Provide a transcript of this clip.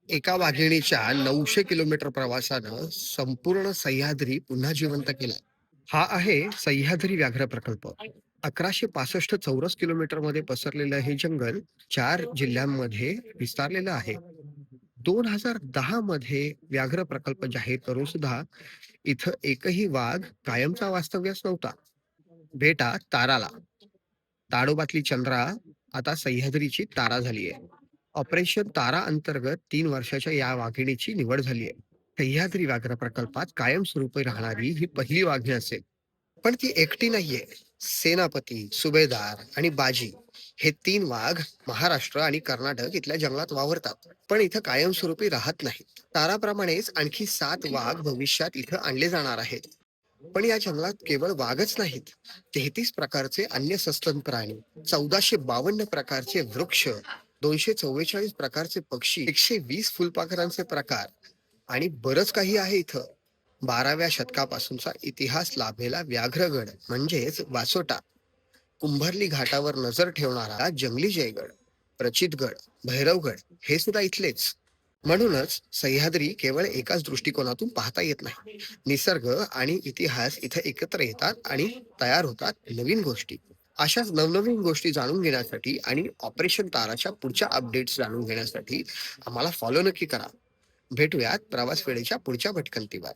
एका वाघिणीच्या 900 किलोमीटर प्रवासानं संपूर्ण सह्याद्री पुन्हा जिवंत केला. हा आहे सह्याद्री व्याघ्र प्रकल्प. 1165 चौरस किलोमीटर मध्ये पसरलेलं हे जंगल 4 जिल्ह्यांमध्ये विस्तारलेलं आहे. 2010 मध्ये व्याघ्र प्रकल्प जाहीर करून सुद्धा इथं एकही वाघ कायमचा वास्तव्यास नव्हता. बेटा ताराला, ताडोबातली चंद्रा आता सह्याद्रीची तारा झाली आहे. ऑपरेशन तारा अंतर्गत 3 वर्षाच्या या वाघिणीची निवड झाली आहे. सह्याद्री व्याघ्र प्रकल्पात कायमस्वरूपी राहणारी ही पहिली वाघीण असेल. पण ती एकटी नाहीये. सेनापती, सुभेदार आणि बाजी हे 3 वाघ महाराष्ट्र आणि कर्नाटक इथल्या जंगलात वावरतात, पण इथं कायमस्वरूपी राहत नाहीत. ताराप्रमाणेच आणखी 7 वाघ भविष्यात इथं आणले जाणार आहेत. पण या जंगलात केवळ वाघच नाहीत. 33 प्रकारचे अन्य सस्तन प्राणी, 1452 प्रकारचे वृक्ष, 244 प्रकारचे पक्षी, 120 फुलपाखरांचे प्रकार आणि बरंच काही आहे इथं. 12व्या शतकापासूनचा इतिहास लाभलेला व्याघ्रगड म्हणजेच वासोटा, कुंभर्ली घाटावर नजर ठेवणारा जंगली जयगड, प्रचितगड, भैरवगड हे सुद्धा इथलेच. म्हणूनच सह्याद्री केवळ एकाच दृष्टिकोनातून पाहता येत नाही. निसर्ग आणि इतिहास इथे एकत्र येतात आणि तयार होतात नवीन गोष्टी. अशाच नवनवीन गोष्टी जाणून घेण्यासाठी आणि ऑपरेशन ताराच्या पुढच्या अपडेट्स जाणून घेण्यासाठी आम्हाला फॉलो नक्की करा. भेटूयात प्रवास वेळेच्या पुढच्या भटकंतीवर.